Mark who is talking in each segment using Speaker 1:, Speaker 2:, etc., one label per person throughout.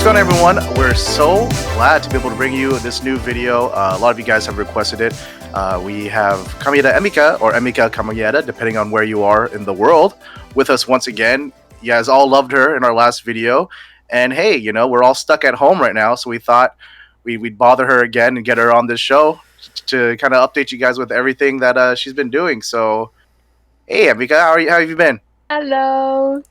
Speaker 1: going on, everyone? We're so glad to be able to bring you this new video. A lot of you guys have requested it. We have Kamieda Emika, or Emika Kamieda, depending on where you are in the world, with us once again. You guys all loved her in our last video. And hey, we're all stuck at home right now, so we thought we'd bother her again and get her on this show to kind of update you guys with everything that she's been doing. So, hey, Emika, how have you been?
Speaker 2: Hello.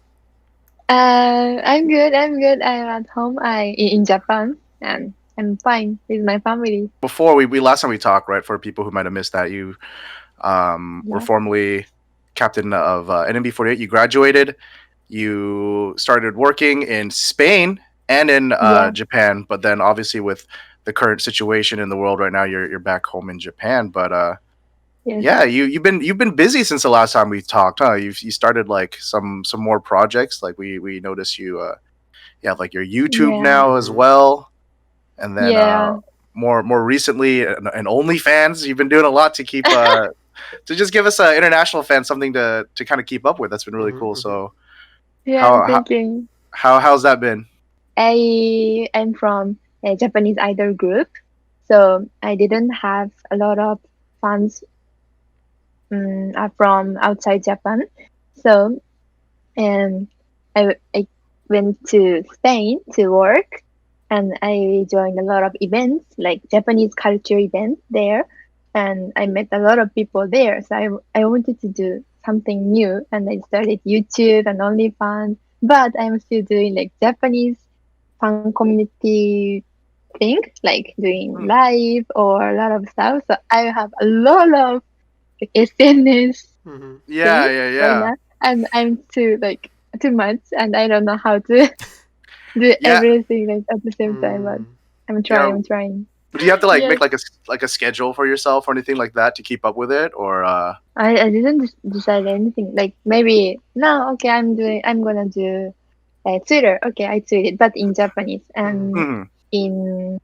Speaker 2: I'm good. I'm good. I'm at home. In Japan, and I'm fine with my family.
Speaker 1: Before we last time we talked, right, for people who might have missed that, you were
Speaker 2: Yeah.
Speaker 1: formerly captain of NMB48. You graduated. You started working in Spain and in
Speaker 2: Yeah.
Speaker 1: Japan, but then obviously with the current situation in the world right now, you're back home in Japan. But
Speaker 2: Yes.
Speaker 1: yeah, you've been busy since the last time we talked, huh? You started like some more projects. Like we noticed you have like your YouTube
Speaker 2: Yeah.
Speaker 1: now as well, and then
Speaker 2: Yeah.
Speaker 1: more recently an OnlyFans. You've been doing a lot to keep to just give us international fans something to kind of keep up with. That's been really cool. So
Speaker 2: Yeah.
Speaker 1: how how
Speaker 2: Thinking.
Speaker 1: how's that been?
Speaker 2: I am from a Japanese idol group, so I didn't have a lot of fans from outside Japan. So I went to Spain to work, and I joined a lot of events, like Japanese culture events there, and I met a lot of people there. So I wanted to do something new, and I started YouTube and OnlyFans, but I'm still doing like Japanese fan community thing, like doing
Speaker 1: Hmm.
Speaker 2: live or a lot of stuff. So I have a lot of like, SNS
Speaker 1: Yeah,
Speaker 2: things
Speaker 1: yeah,
Speaker 2: right
Speaker 1: yeah,
Speaker 2: now, and I'm too much, and I don't know how to do
Speaker 1: yeah,
Speaker 2: everything like at the same time. But I'm trying.
Speaker 1: yeah.
Speaker 2: I'm trying.
Speaker 1: Do you have to like
Speaker 2: Yes,
Speaker 1: make like a schedule for yourself or anything like that to keep up with it, or
Speaker 2: I didn't decide anything. Like maybe no. Okay, I'm gonna do Twitter. Okay, I tweeted, but in Japanese, and
Speaker 1: mhm.
Speaker 2: in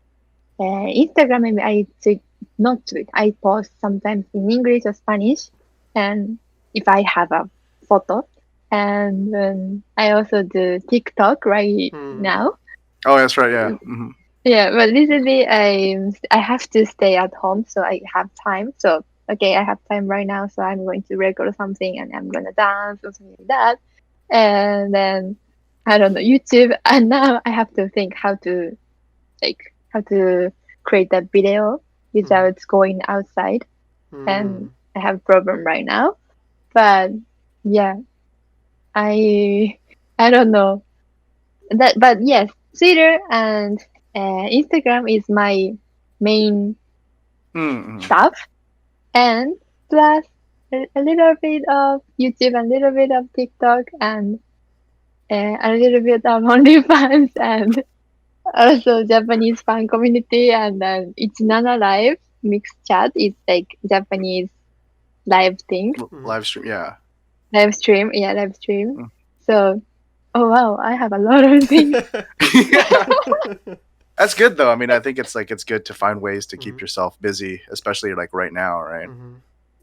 Speaker 2: Instagram maybe I tweet not tweet. I post sometimes in English or Spanish, and if I have a photo, and I also do TikTok right now.
Speaker 1: Oh, that's right, yeah. Hmm.
Speaker 2: Yeah, but recently I have to stay at home, so I have time. So okay, I have time right now, so I'm going to record something and I'm gonna dance or something like that. And then I don't know YouTube, and now I have to think how to create that video without going outside, and I have a problem right now. But yeah, I I don't know that, but yes, Twitter and Instagram is my main
Speaker 1: Mm-hmm.
Speaker 2: stuff, and plus a little bit of YouTube, a little bit of TikTok, and a little bit of OnlyFans, and also Japanese fan community, and then it's Nana Live mixed chat. It's like Japanese live thing,
Speaker 1: Live stream, yeah.
Speaker 2: live stream, yeah, live stream.
Speaker 1: Mm.
Speaker 2: So, oh wow, I have a lot of things.
Speaker 1: Yeah. That's good though. I mean, I think it's good to find ways to keep yourself busy, especially like right now, right?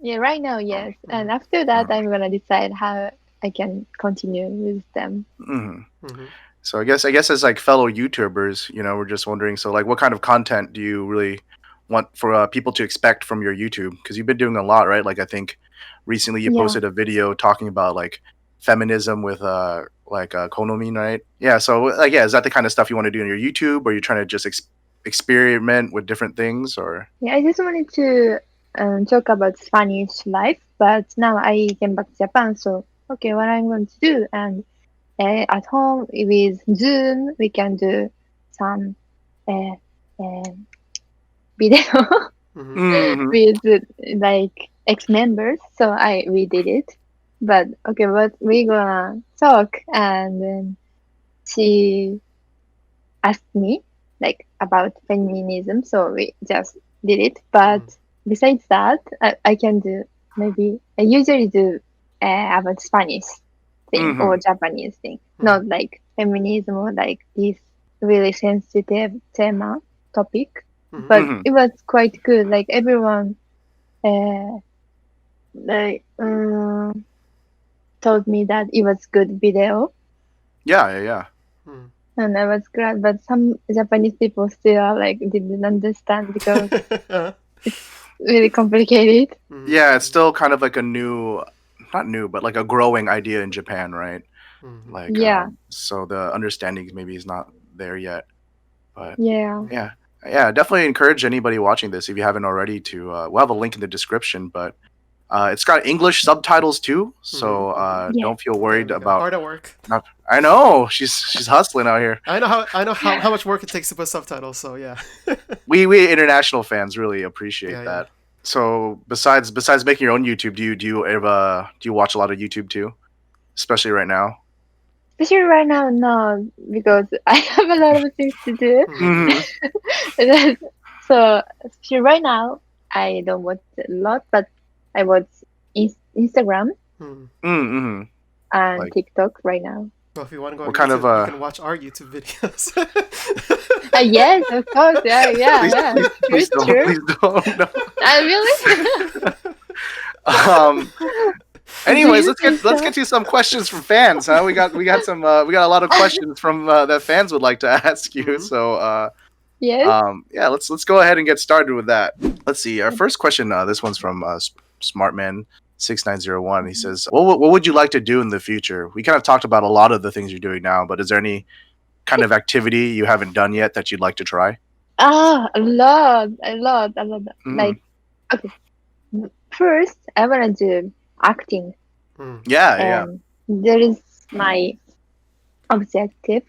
Speaker 2: Yeah, right now, yes. And after that,
Speaker 1: Uh,
Speaker 2: I'm gonna decide how I can continue with them.
Speaker 1: mhm. So I guess as like fellow YouTubers, we're just wondering. So like, what kind of content do you really want for people to expect from your YouTube? Because you've been doing a lot, right? Like I think recently you
Speaker 2: Yeah,
Speaker 1: posted a video talking about like feminism with like Konomin, right? Yeah. So like, yeah, is that the kind of stuff you want to do on your YouTube, or you're trying to just experiment with different things, or?
Speaker 2: yeah. I just wanted to talk about Spanish life, but now I came back to Japan, so okay, what I'm going to do, and at home with Zoom, we can do some uh, uh, video
Speaker 1: Hmm.
Speaker 2: with like ex members. So I we did it, but okay, but we gonna talk, and then she asked me like about feminism, so we just did it. But besides that, I can do maybe I usually do about Spanish thing or
Speaker 1: Hmm.
Speaker 2: Japanese thing, not like feminism or like this really sensitive tema topic. But
Speaker 1: Hmm.
Speaker 2: it was quite good. Like everyone, uh, like told me that it was good video.
Speaker 1: Yeah, yeah, yeah.
Speaker 2: and I was glad. But some Japanese people still like didn't understand because it's really complicated.
Speaker 1: Yeah, it's still kind of like a new, not new, but like a growing idea in Japan, right? Like,
Speaker 2: Yeah,
Speaker 1: so the understanding maybe is not there yet. But
Speaker 2: yeah.
Speaker 1: yeah, yeah, definitely encourage anybody watching this if you haven't already to. We'll have a link in the description, but it's got English subtitles too, so
Speaker 2: Yes.
Speaker 1: don't feel
Speaker 3: There
Speaker 1: worried
Speaker 3: we go.
Speaker 1: about.
Speaker 3: Hard at work.
Speaker 1: Not, I know she's hustling out here.
Speaker 3: I know how much work it takes to put subtitles. So yeah.
Speaker 1: We international fans really appreciate
Speaker 3: Yeah,
Speaker 1: that. So besides making your own YouTube, do you watch a lot of YouTube too, especially right now?
Speaker 2: Especially right now, no, because I have a lot of things to do.
Speaker 1: Hmm.
Speaker 2: So especially right now, I don't watch a lot, but I watch Instagram
Speaker 1: Mm-hmm.
Speaker 2: and
Speaker 1: Like
Speaker 2: TikTok right now.
Speaker 3: Well, if you want to go on
Speaker 1: what kind of
Speaker 3: YouTube, you can watch our YouTube videos.
Speaker 2: Yes, of course. Yeah, yeah,
Speaker 1: please
Speaker 2: yeah.
Speaker 1: please
Speaker 2: True,
Speaker 1: don't,
Speaker 2: true.
Speaker 1: please don't. No.
Speaker 2: Really?
Speaker 1: Um. Anyways,
Speaker 2: Please, please
Speaker 1: let's
Speaker 2: don't.
Speaker 1: get to some questions from fans. Huh? We got some we got a lot of questions from that fans would like to ask you. So
Speaker 2: Yes.
Speaker 1: yeah, let's go ahead and get started with that. Let's see. Our first question. This one's from Smartman 6901. He says, what would you like to do in the future? We kind of talked about a lot of the things you're doing now, but is there any kind of activity you haven't done yet that you'd like to try?
Speaker 2: Ah, a lot, a lot, a lot.
Speaker 1: Mm.
Speaker 2: Like, okay, first, I wanna do acting,
Speaker 1: Yeah, yeah.
Speaker 2: and there is my objective,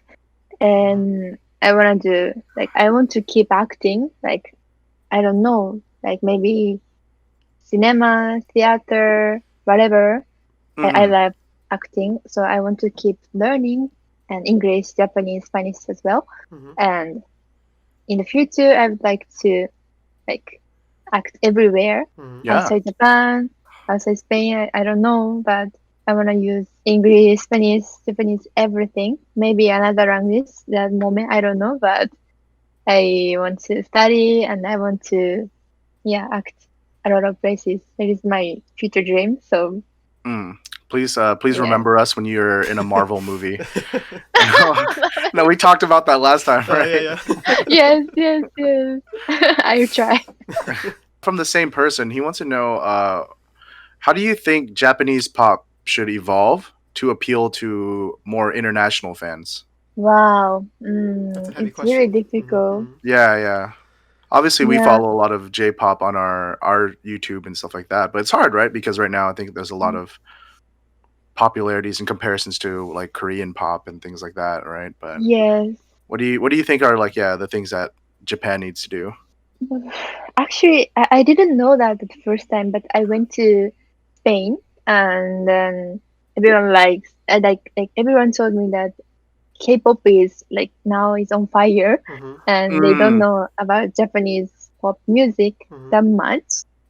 Speaker 2: and I wanna do like I want to keep acting. Like, I don't know, like maybe cinema, theater, whatever. I
Speaker 1: Mhm.
Speaker 2: love acting, so I want to keep learning and English, Japanese, Spanish as well. And in the future, I would like to like act everywhere
Speaker 1: Yeah.
Speaker 2: outside Japan, outside Spain. I don't know, but I want to use English, Spanish, Japanese, everything. Maybe another language that moment. I don't know, but I want to study and I want to, yeah, act a lot of places. That is my future dream. So,
Speaker 1: Mm. Please
Speaker 2: yeah.
Speaker 1: remember us when you're in a Marvel movie. No, no, we talked about that last time,
Speaker 3: Oh
Speaker 1: right?
Speaker 3: yeah,
Speaker 2: Yes, yes, yes. I'll try.
Speaker 1: From the same person, he wants to know how do you think Japanese pop should evolve to appeal to more international fans?
Speaker 2: Wow.
Speaker 3: That's a heavy
Speaker 2: It's really
Speaker 3: question.
Speaker 2: difficult.
Speaker 1: Yeah, yeah. Obviously, we
Speaker 2: Yeah.
Speaker 1: follow a lot of J-pop on our YouTube and stuff like that, but it's hard, right? Because right now I think there's a lot of popularities and comparisons to like Korean pop and things like that, right? But
Speaker 2: Yes.
Speaker 1: what do you think are like the things that Japan needs to do?
Speaker 2: Actually, I didn't know that at the first time, but I went to Spain and then everyone likes like everyone told me that K-pop is like now is on fire and they don't
Speaker 1: Mm,
Speaker 2: know about Japanese pop music that much.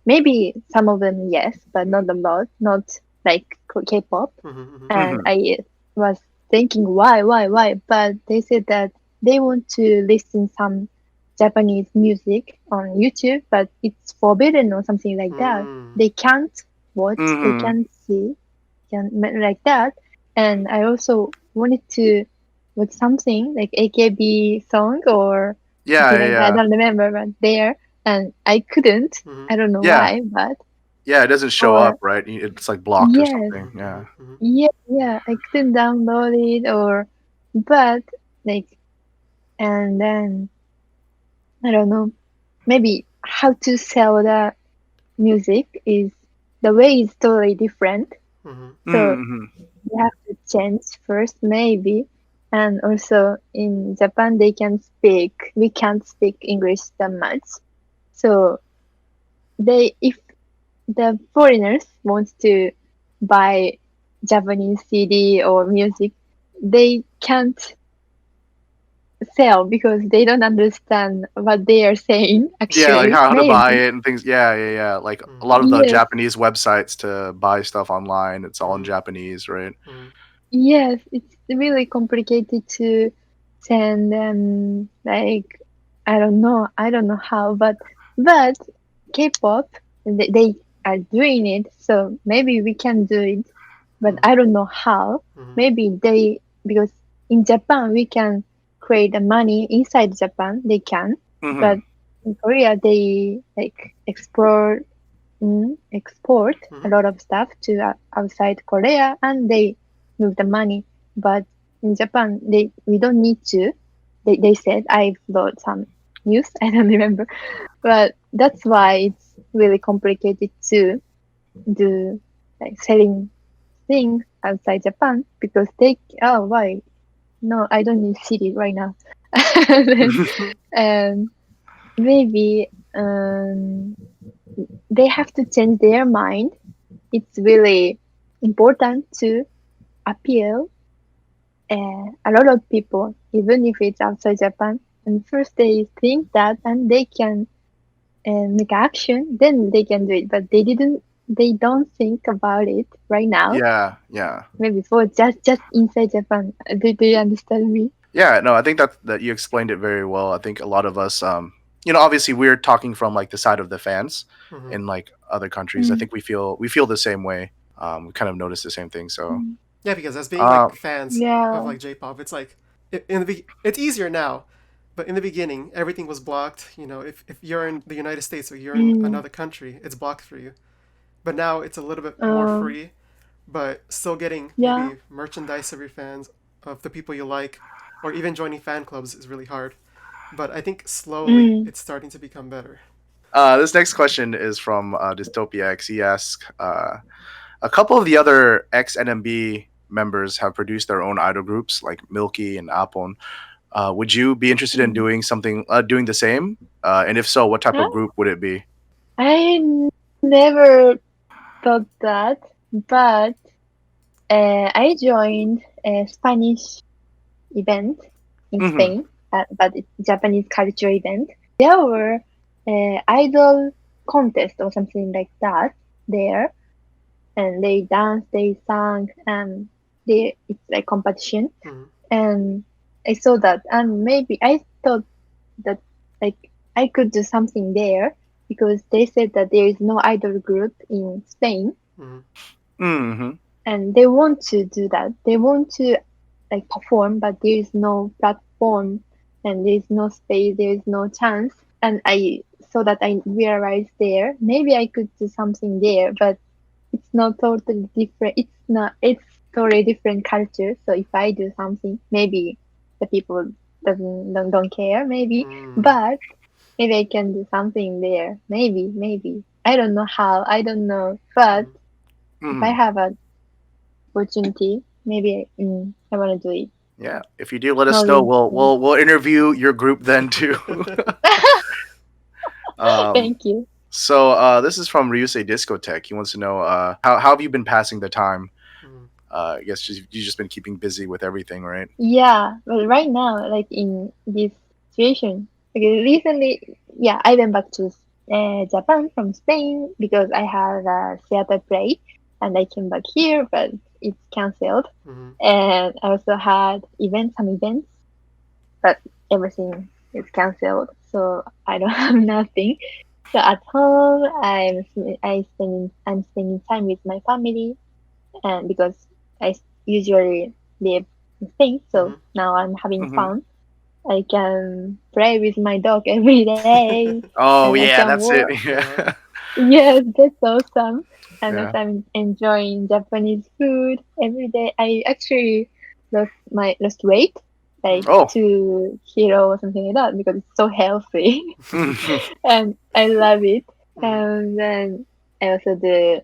Speaker 2: Maybe some of them yes, but not a lot, not like K-pop. And
Speaker 1: mhm.
Speaker 2: I was thinking why? But they said that they want to listen some Japanese music on YouTube, but it's forbidden or something like that. They can't watch, they
Speaker 1: Mhm.
Speaker 2: can't see, can like that. And I also wanted to watch something like AKB song or
Speaker 1: Yeah,
Speaker 2: something
Speaker 1: yeah,
Speaker 2: like that. I
Speaker 1: yeah.
Speaker 2: don't remember, but there, and I couldn't. I don't know
Speaker 1: Yeah.
Speaker 2: why, but
Speaker 1: Yeah, it doesn't show
Speaker 2: or
Speaker 1: up, right? It's like blocked or
Speaker 2: yes,
Speaker 1: something. Yeah.
Speaker 2: yeah, I couldn't download it or, but like, and then I don't know, maybe how to sell the music is the way is totally different. So
Speaker 1: Mhm.
Speaker 2: you have to change first, maybe. And also in Japan, we can't speak English that much. So if the foreigners want to buy Japanese CD or music, they can't sell because they don't understand what they are saying,
Speaker 1: Yeah, like
Speaker 2: actually.
Speaker 1: how to buy
Speaker 2: Maybe.
Speaker 1: it and things. Yeah, yeah, yeah. Like a lot of the
Speaker 2: Yes,
Speaker 1: Japanese websites to buy stuff online, it's all in Japanese, right?
Speaker 2: yes, it's really complicated to send them like I don't know how, but K-pop they are doing it, so maybe we can do it, but I don't know how. Maybe they because in Japan we can. create the money inside Japan, they can. But in Korea, they like export a lot of stuff to outside Korea, and they move the money. But in Japan, we don't need to. They said I've wrote some news. I don't remember, but that's why it's really complicated to do like selling things outside Japan because why no, I don't need city right now. And maybe they have to change their mind. It's really important to appeal a lot of people, even if it's outside Japan. And first they think that, and they can make action, then they can do it. But they don't think about it right now.
Speaker 1: Yeah.
Speaker 2: Maybe for just inside Japan. Do you understand me?
Speaker 1: Yeah, no, I think that you explained it very well. I think a lot of us, obviously we're talking from like the side of the fans in like other countries. I think we feel the same way. We kind of notice the same thing. So
Speaker 3: Yeah, because as being like fans of
Speaker 2: Yeah.
Speaker 3: like J-pop, it's like it's easier now, but in the beginning everything was blocked. You know, if you're in the United States or you're in another country, it's blocked for you. But now it's a little bit more free, but still getting
Speaker 2: Yeah.
Speaker 3: maybe merchandise of your fans, of the people you like, or even joining fan clubs is really hard. But I think slowly it's starting to become better.
Speaker 1: this next question is from Dystopia X. He asks, a couple of the other ex NMB members have produced their own idol groups like Milky and Apon. Would you be interested in doing something, doing the same? And if so, what type
Speaker 2: Huh?
Speaker 1: of group would it be?
Speaker 2: I never thought that, but I joined a Spanish event in Spain, but it's Japanese culture event. There were idol contest or something like that there, and they danced, they sang, and it's like competition. And I saw that, and maybe I thought that like I could do something there because they said that there is no idol group in Spain, and they want to do that. They want to like perform, but there is no platform, and there is no space, there is no chance. And I saw that I realized there maybe I could do something there, but it's not totally different. It's totally different culture. So if I do something, maybe the people don't care, maybe, but maybe I can do something there. Maybe. I don't know how. I don't know. But if I have an opportunity, maybe I want to do it.
Speaker 1: Yeah, if you do, let us
Speaker 2: No
Speaker 1: know.
Speaker 2: limit.
Speaker 1: We'll interview your group then too.
Speaker 2: Thank you.
Speaker 1: So this is from Ryusei Discotech. He wants to know how have you been passing the time? I guess you've just been keeping busy with everything, right?
Speaker 2: Yeah, but right now, like in this situation, okay, recently, yeah, I went back to Japan from Spain because I had a theater play, and I came back here, but it's cancelled. And I also had some events, but everything is cancelled, so I don't have nothing. So at home, I'm spending time with my family, and because I usually live in Spain, so now I'm having fun. I can play with my dog every day,
Speaker 1: Oh
Speaker 2: and I
Speaker 1: yeah,
Speaker 2: can
Speaker 1: that's it.
Speaker 2: walk.
Speaker 1: Yeah.
Speaker 2: Yes, that's awesome. And
Speaker 1: Yeah.
Speaker 2: also I'm enjoying Japanese food every day. I actually lost weight, like
Speaker 1: Oh.
Speaker 2: 2 kilo or something like that, because it's so healthy, and I love it. And then I also do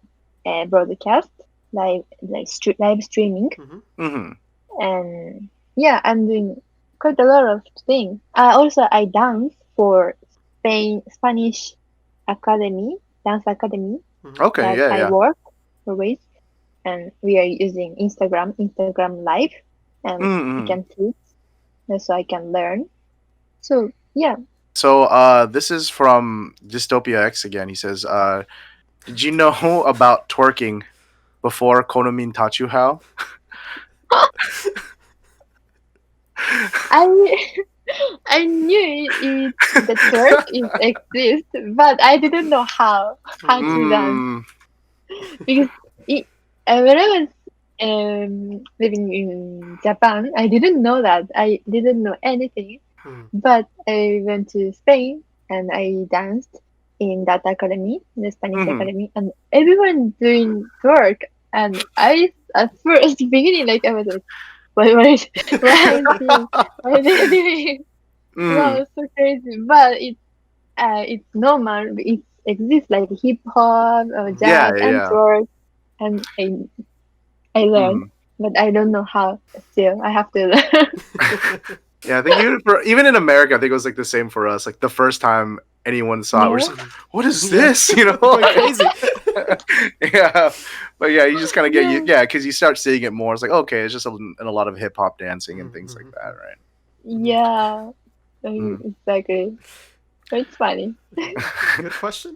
Speaker 2: broadcast, live streaming, and yeah, I'm doing quite a lot of things. Also, I dance for Spanish Academy, dance academy
Speaker 1: Okay.
Speaker 2: that
Speaker 1: Yeah.
Speaker 2: I
Speaker 1: Yeah.
Speaker 2: work always, and we are using Instagram Live, and I can teach, and so I can learn. So yeah.
Speaker 1: So this is from Dystopia X again. He says, did you know about twerking before Konomin taught you how?
Speaker 2: I I knew the twerk is exist, but I didn't know how to dance, because when I was living in Japan, I didn't know that. I didn't know anything.
Speaker 3: Mm.
Speaker 2: But I went to Spain and I danced in that academy, the Spanish
Speaker 1: Mhm.
Speaker 2: academy, and everyone doing twerk. And I, at first beginning, like I was like, what are you doing? What are they doing?
Speaker 1: Mm.
Speaker 2: Wow, so crazy. But it's normal. It exists like hip hop or
Speaker 1: Yeah,
Speaker 2: jazz and
Speaker 1: yeah.
Speaker 2: twerk, and I learned,
Speaker 1: Mm.
Speaker 2: but I don't know how. Still, I have to learn.
Speaker 1: Yeah, I think even in America, I think it was like the same for us. Like the first time anyone saw it, we're
Speaker 2: Yeah.
Speaker 1: just like, "What is
Speaker 3: Yeah.
Speaker 1: this?" You know,
Speaker 3: Going crazy.
Speaker 1: yeah. But yeah, you just kind of get
Speaker 2: Yeah.
Speaker 1: yeah, because you start seeing it more. It's like okay, it's just a lot of hip hop dancing and things like
Speaker 3: Mhm.
Speaker 1: that, right?
Speaker 2: Yeah.
Speaker 1: Mm.
Speaker 2: Exactly. It's funny.
Speaker 3: Good question.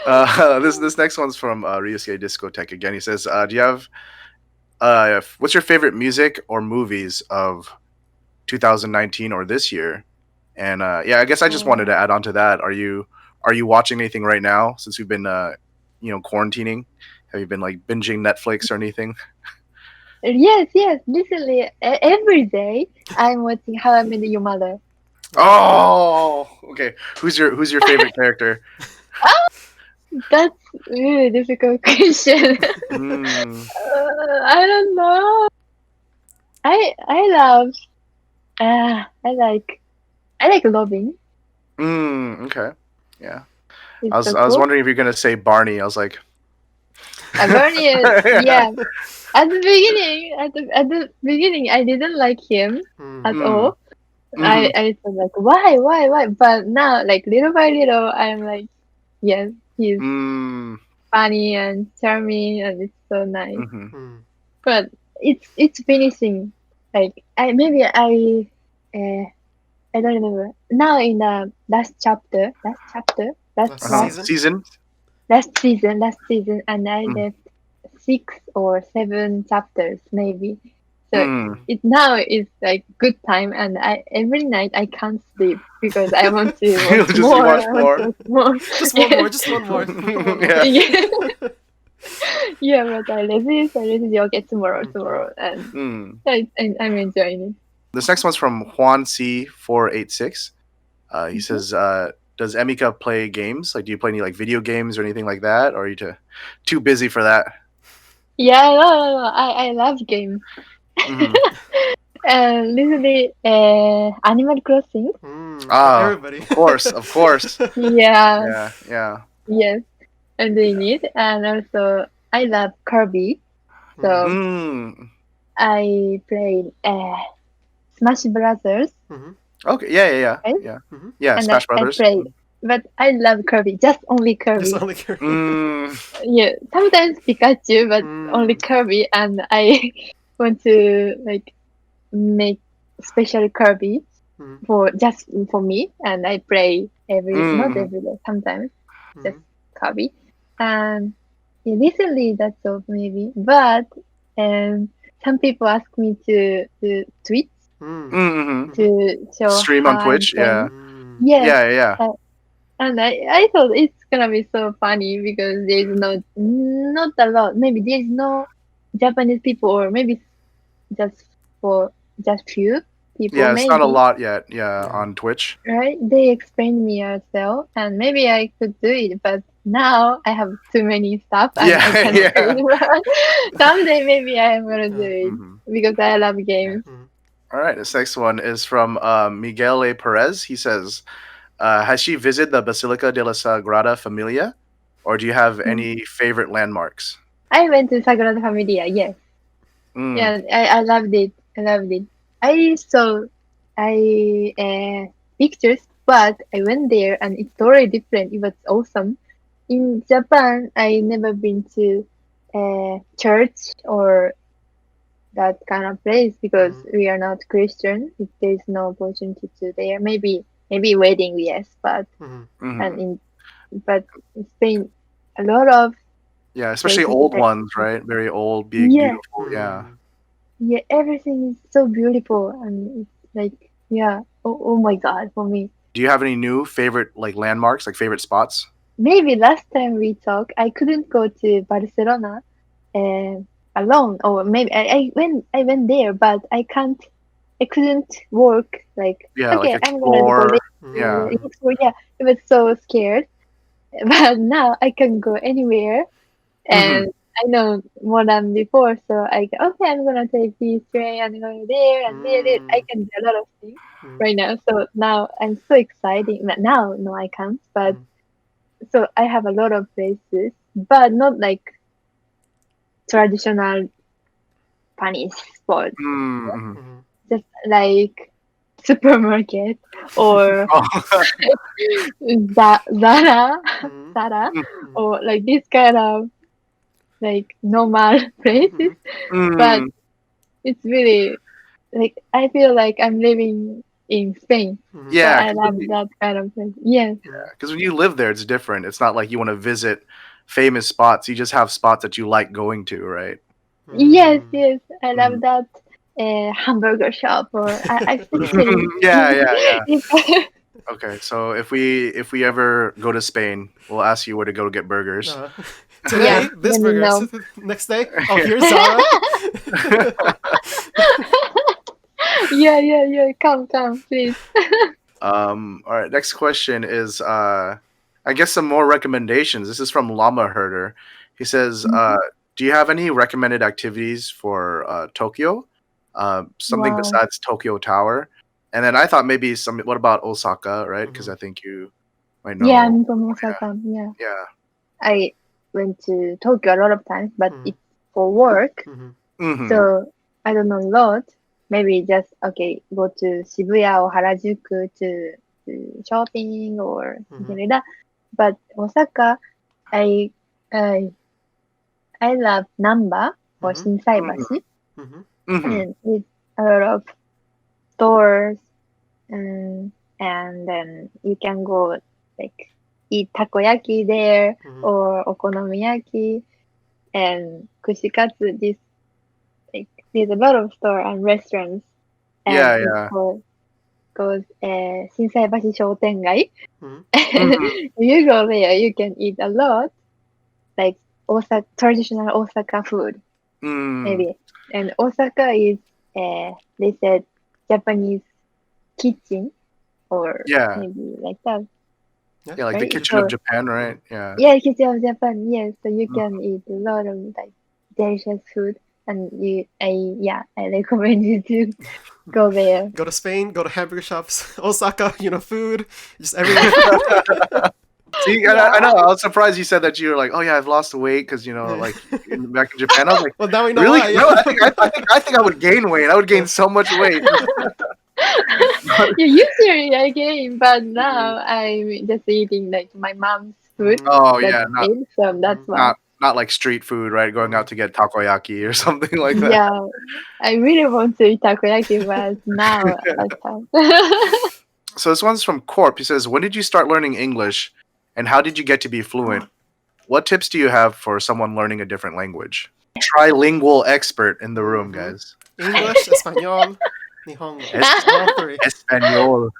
Speaker 1: This next one's from Ryusuke Discotheque again. He says, "Do you have what's your favorite music or movies of 2019 or this year?" And yeah, I guess I just wanted
Speaker 2: Oh.
Speaker 1: to add on to that. Are you watching anything right now since we've been quarantining? Have you been like binging Netflix or anything?
Speaker 2: Yes, yes. Recently, every day I'm watching How I Met Your Mother.
Speaker 1: Oh, okay. Who's your favorite character?
Speaker 2: That's really difficult question.
Speaker 1: Mm,
Speaker 2: I don't know. I love. I like. I like Robin.
Speaker 1: okay. Yeah.
Speaker 2: It's so
Speaker 1: I was
Speaker 2: cool.
Speaker 1: wondering if you're gonna say Barney. I was like,
Speaker 2: Bernie is, yeah. At the beginning, I didn't like him
Speaker 3: Mm.
Speaker 2: at
Speaker 1: mm,
Speaker 2: all.
Speaker 1: hmm
Speaker 2: I was like, why? But now, like little by little, I'm like, yes, he's
Speaker 1: mm,
Speaker 2: funny and charming, and it's so nice.
Speaker 1: hmm
Speaker 3: Mm.
Speaker 2: But it's finishing. Like uh, I don't remember now in the
Speaker 3: Last
Speaker 1: Uh-huh.
Speaker 3: season.
Speaker 1: Season.
Speaker 2: last season, and I
Speaker 1: Mm,
Speaker 2: left 6 or 7 chapters maybe. So
Speaker 1: mm.
Speaker 3: Mm.
Speaker 2: it now is like good time, and I every night I can't sleep because I want to watch
Speaker 1: Just you
Speaker 2: more.
Speaker 1: watch
Speaker 2: I want to
Speaker 1: more.
Speaker 2: watch more.
Speaker 3: Just one more. Just one more. One more.
Speaker 1: Yeah.
Speaker 2: Yeah, yeah, but I resist. Okay,
Speaker 3: Mhm.
Speaker 2: tomorrow, and
Speaker 1: Mm.
Speaker 2: I'm enjoying it.
Speaker 1: This next one's from Juan C486. He
Speaker 2: Mhm.
Speaker 1: says, "Does Emika play games? Like, do you play any like video games or anything like that, or are you too busy for that?"
Speaker 2: Yeah, no. I love games.
Speaker 1: Hmm
Speaker 2: Literally, Animal Crossing.
Speaker 1: Ah,
Speaker 3: Everybody.
Speaker 1: of course, of course.
Speaker 2: Yeah,
Speaker 1: Yeah, yeah.
Speaker 2: yes, I'm doing it, and also I love Kirby.
Speaker 3: Mm.
Speaker 2: So
Speaker 1: Mm.
Speaker 2: I played Smash Brothers,
Speaker 1: Okay. Yeah, yeah, yeah,
Speaker 2: right?
Speaker 1: yeah.
Speaker 3: Mhm.
Speaker 1: Yeah.
Speaker 2: And
Speaker 1: Smash
Speaker 2: I
Speaker 1: Brothers.
Speaker 2: played, but I love Kirby, just only
Speaker 3: Just
Speaker 2: Kirby.
Speaker 3: only Korean.
Speaker 1: Mm.
Speaker 2: Yeah, sometimes Pikachu, but only
Speaker 3: Mm.
Speaker 2: Kirby, and I want to like make special Kirby
Speaker 3: Mm.
Speaker 2: for just for me, and I play not
Speaker 1: Mm.
Speaker 2: every day, sometimes just
Speaker 3: Mm.
Speaker 2: Kirby. And yeah, recently that's all maybe, but um, some people ask me to tweet
Speaker 3: Mm.
Speaker 1: Mm.
Speaker 3: Mhm.
Speaker 2: to show
Speaker 1: Stream
Speaker 2: how
Speaker 1: on
Speaker 2: I'm
Speaker 1: Twitch. Yeah.
Speaker 2: playing.
Speaker 3: Mm.
Speaker 2: Yes,
Speaker 1: Yeah, yeah,
Speaker 2: uh, and I thought it's gonna be so funny because there's not a lot. Maybe there's no Japanese people, or maybe just for just few people,
Speaker 1: yeah. It's not a
Speaker 2: maybe.
Speaker 1: lot yet. Yeah,
Speaker 3: Yeah.
Speaker 1: on Twitch.
Speaker 2: Right? They explained me as well, and maybe I could do it, but now I have too many stuff and I
Speaker 1: Yeah,
Speaker 2: can't do
Speaker 1: yeah.
Speaker 2: it. Someday maybe I am gonna do
Speaker 3: Yeah.
Speaker 2: it
Speaker 1: hmm
Speaker 2: because I love games.
Speaker 3: Mm.
Speaker 1: All right. This next one is from Miguel A. Perez. He says, "Has she visited the Basilica de la Sagrada Familia, or do you have
Speaker 2: Mm.
Speaker 1: any favorite landmarks?"
Speaker 2: I went to Sagrada Familia, yes.
Speaker 1: Mm.
Speaker 2: Yeah, I loved it. I loved it. I saw I pictures, but I went there and it's totally different. It was awesome. In Japan, I never been to church or that kind of place because
Speaker 3: Mm.
Speaker 2: we are not Christian. If there's no opportunity to there, maybe wedding, yes, but
Speaker 3: Mhm.
Speaker 2: and
Speaker 1: hmm
Speaker 2: in but Spain, a lot of
Speaker 1: Yeah, especially
Speaker 2: places
Speaker 1: old
Speaker 2: like
Speaker 1: ones, right? Very old, big,
Speaker 2: yeah,
Speaker 1: beautiful. Yeah.
Speaker 3: Mm.
Speaker 2: yeah, everything is so beautiful and it's like yeah, oh my God, for me.
Speaker 1: Do you have any new favorite like landmarks, like favorite spots?
Speaker 2: maybe last time we talked, I couldn't go to Barcelona uh, alone, or maybe I went there, but I couldn't work. Like,
Speaker 1: Yeah, like
Speaker 2: okay, I'm gonna go
Speaker 1: explore. Yeah.
Speaker 2: there. So yeah, I was so scared, but now I can go anywhere,
Speaker 1: Hmm.
Speaker 2: and I know more than before. So I go, okay, I'm gonna take this train and go there and there. I
Speaker 3: Mm.
Speaker 2: can do a lot of things
Speaker 3: Mm.
Speaker 2: right now. So now I'm so excited. Now, no, I can't, but
Speaker 3: Mm.
Speaker 2: so I have a lot of places, but not like traditional Japanese spot.
Speaker 1: Mm-hmm.
Speaker 3: Mm.
Speaker 2: Just like supermarket or
Speaker 1: Oh.
Speaker 2: Zara,
Speaker 3: Mm.
Speaker 2: Zara,
Speaker 3: Mm.
Speaker 2: or like this kind of like normal places.
Speaker 3: Mm.
Speaker 2: But
Speaker 1: Mm.
Speaker 2: it's really like I feel like I'm living in Spain.
Speaker 3: Mm.
Speaker 2: So
Speaker 1: Yeah,
Speaker 2: I love that kind of place. Yes.
Speaker 3: Mm.
Speaker 1: because when you live there, it's different. It's not like you want to visit famous spots. You just have spots that you like going to, right?
Speaker 2: Yes,
Speaker 3: Mm.
Speaker 2: yes. I
Speaker 1: Mm.
Speaker 2: love that hamburger shop or I speak
Speaker 3: Uh,
Speaker 2: Finnish.
Speaker 1: Yeah, yeah, yeah.
Speaker 2: If-
Speaker 1: Okay, so if we ever go to Spain, we'll ask you where to go to get burgers.
Speaker 3: uh,
Speaker 2: yeah,
Speaker 3: today, this
Speaker 2: let me
Speaker 3: burger.
Speaker 2: know.
Speaker 3: Next day, oh, here's Zara.
Speaker 2: Yeah, yeah, yeah. Come, please.
Speaker 1: All right, next question is I guess some more recommendations. This is from Llama Herder. He says,
Speaker 2: Mhm.
Speaker 1: do you have any recommended activities for Tokyo? Something
Speaker 2: Wow.
Speaker 1: besides Tokyo Tower? And then I thought maybe some what about Osaka, right? Because
Speaker 3: Mhm.
Speaker 1: I think you might
Speaker 2: Yeah,
Speaker 1: know.
Speaker 2: I'm from Osaka. Yeah.
Speaker 1: Yeah.
Speaker 2: I went to Tokyo a lot of times, but
Speaker 3: Mhm.
Speaker 2: it's for work.
Speaker 3: Mhm.
Speaker 1: Mm-hmm.
Speaker 2: So I don't know a lot. Maybe just okay, go to Shibuya or Harajuku to shopping or something
Speaker 3: Mhm.
Speaker 2: like that. But Osaka, I I I love Namba or
Speaker 3: Mhm.
Speaker 2: Shinsaibashi,
Speaker 3: Mhm.
Speaker 1: Mm-hmm.
Speaker 2: and it's a lot of stores, and then you can go like eat takoyaki there
Speaker 3: Mhm.
Speaker 2: or okonomiyaki and kushikatsu. This like there's a lot of store and restaurants, and
Speaker 1: Yeah,
Speaker 2: it's
Speaker 1: yeah.
Speaker 2: called Shinsaibashi Shoutengai.
Speaker 3: Mhm.
Speaker 1: Mm-hmm.
Speaker 2: You go there, you can eat a lot, like Osaka traditional Osaka food,
Speaker 1: Mm.
Speaker 2: maybe. And Osaka is, they said Japanese kitchen or
Speaker 1: Yeah.
Speaker 2: maybe like that,
Speaker 3: Yeah.
Speaker 1: Yeah, like the
Speaker 2: right?
Speaker 1: kitchen of
Speaker 2: So
Speaker 1: Japan, right?
Speaker 3: Mhm.
Speaker 1: Yeah.
Speaker 2: yeah, kitchen of Japan, yes. So you
Speaker 1: Mm.
Speaker 2: can eat a lot of like delicious food, and I recommend you to go there.
Speaker 3: Go to Spain. Go to hamburger shops. Osaka. Food. Just everywhere.
Speaker 1: See, I
Speaker 2: Yeah.
Speaker 1: know. I was surprised you said that you were like, "Oh yeah, I've lost weight because
Speaker 3: Yeah.
Speaker 1: like back in Japan." I was like,
Speaker 3: Well, now we know
Speaker 1: "Really?
Speaker 3: why.
Speaker 1: No,
Speaker 3: Yeah.
Speaker 1: I think I would gain weight. I would gain so much weight."
Speaker 2: Yeah, usually I game, but now I'm just eating like my mom's food
Speaker 3: Mhm.
Speaker 1: Oh
Speaker 2: that's
Speaker 1: yeah,
Speaker 2: made, so that's
Speaker 3: Mhm.
Speaker 2: why.
Speaker 1: not like street food, right? Going
Speaker 3: Mhm.
Speaker 1: out to get takoyaki or something like that.
Speaker 2: Yeah, I really want to eat takoyaki, but now I can't.
Speaker 1: So this one's from Corp. He says, "When did you start learning English, and how did you get to be fluent? What tips do you have for someone learning a different language?" Trilingual expert in the room,
Speaker 3: Mhm.
Speaker 1: guys.
Speaker 3: English, Espanol, Nihongo.
Speaker 1: Es-
Speaker 3: All three.
Speaker 1: Espanol.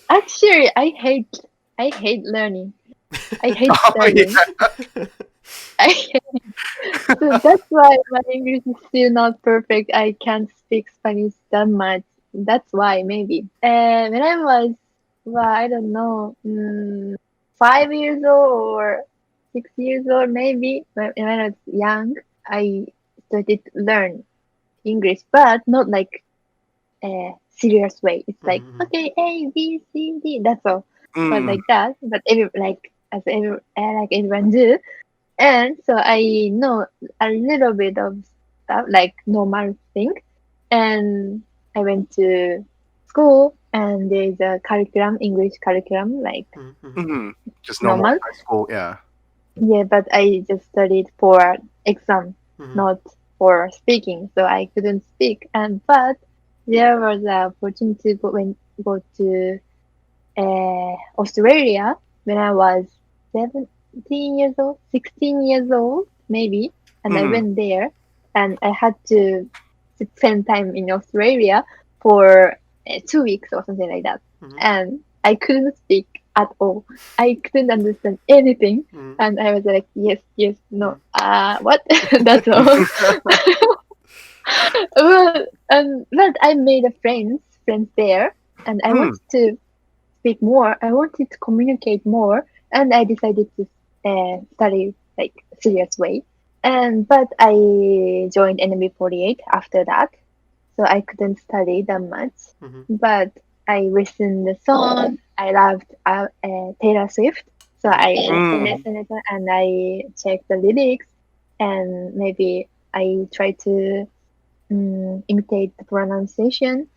Speaker 2: Actually, I hate learning. I hate
Speaker 1: Oh
Speaker 2: studying. I hate, so that's why my English is still not perfect. I can't speak Spanish that much. That's why maybe. When I was, well, I don't know, 5 years old or 6 years old, maybe when I was young, I started to learn English, but not like a serious way. It's like
Speaker 3: Mhm.
Speaker 2: okay, A B C D. That's all. But
Speaker 1: Mm,
Speaker 2: like that. But like everyone do. And so I know a little bit of stuff, like normal thing. And I went to school, and there's a curriculum, English curriculum, like
Speaker 3: Mhm.
Speaker 1: hmm. Just normal
Speaker 2: normal.
Speaker 1: high school. Yeah.
Speaker 2: Yeah, but I just studied for exam,
Speaker 3: Mhm.
Speaker 2: not for speaking. So I couldn't speak. And but there was an opportunity to go to Australia when I was 17 years old, 16 years old, maybe. And I
Speaker 1: Hmm.
Speaker 2: went there, and I had to spend time in Australia for 2 weeks or something like that.
Speaker 3: Mhm.
Speaker 2: And I couldn't speak. at all. I couldn't understand anything,
Speaker 3: Mm.
Speaker 2: and I was like, yes, yes, no,
Speaker 3: Mm.
Speaker 2: what? That's all. But I made a friends there, and I
Speaker 1: Hmm.
Speaker 2: wanted to speak more. I wanted to communicate more, and I decided to study like serious way. And but I joined NMB48 after that, so I couldn't study that much.
Speaker 3: Mhm.
Speaker 2: But I listened the song. I loved Taylor Swift, so
Speaker 3: Mhm.
Speaker 2: I
Speaker 1: Mm.
Speaker 2: listened it and I checked the lyrics, and maybe I try to imitate the pronunciation.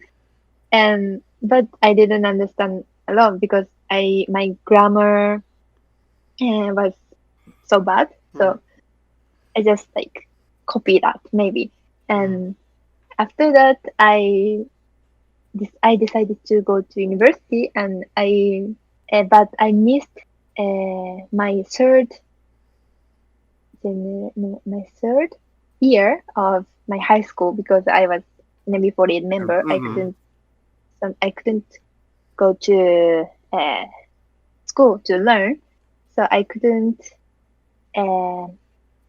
Speaker 2: And but I didn't understand a lot because I my grammar was so bad.
Speaker 3: Mhm.
Speaker 2: So I just like copy that maybe.
Speaker 3: Mhm.
Speaker 2: And after that, I decided to go to university, and I but I missed my my third year of my high school because I was an MB48 member.
Speaker 1: Mhm.
Speaker 2: I couldn't go to school to learn, so I couldn't uh,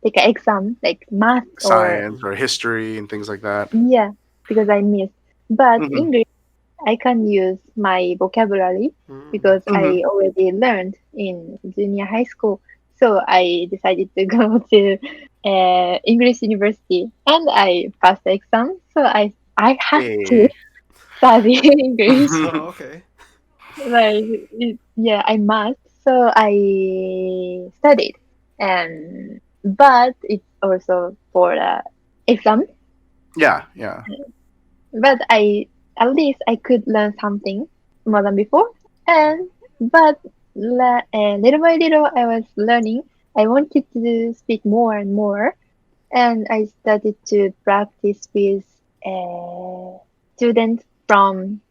Speaker 2: take an exam like math or
Speaker 1: Science or history and things like that.
Speaker 2: yeah, because I missed. But
Speaker 1: Mhm.
Speaker 2: English, I can use my vocabulary
Speaker 3: Mhm.
Speaker 2: because
Speaker 1: Mhm.
Speaker 2: I already learned in junior high school. So I decided to go to English university, and I passed the exam. So I had to
Speaker 1: Hey.
Speaker 2: study English.
Speaker 3: Oh, okay.
Speaker 2: Like yeah, I must. So I studied, and but it's also for the exam.
Speaker 1: Yeah, yeah.
Speaker 2: But I at least I could learn something more than before. And but little by little, I was learning. I wanted to speak more and more, and I started to practice with students from